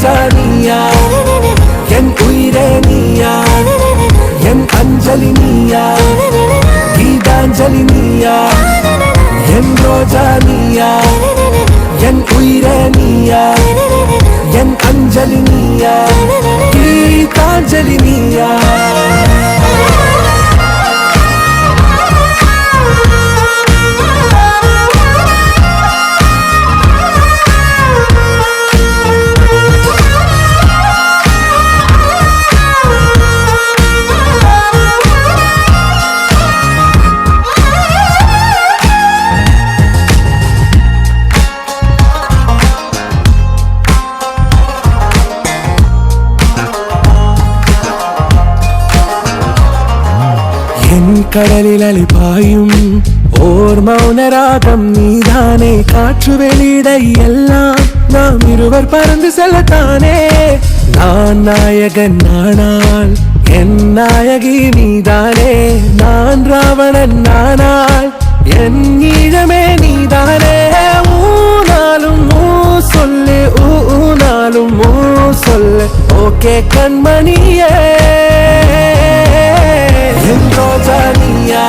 ரோஜா நீயா என் உயிரே நீயா என் அஞ்சலி நீயா கீதாஞ்சலி நீயா என் ரோஜா நீயா என் உயிரே நீயா என் அஞ்சலி நீயா கீதாஞ்சலி நீயா என் கடலில் அலிபாயும் ஓர் மௌனராகம் நீதானே காற்று வெளியிட எல்லாம் நாம் இருவர் பறந்து செல்லத்தானே நான் நாயகன் நானால் என் நாயகி நீதானே நான் ராவணன் நானால் என் ஈழமே நீதானே ஊனாலும் ஊ சொல்லு ஊனாலும் ஊ சொல்லு ஓகே கண்மணியே என் ரோஜா நீயா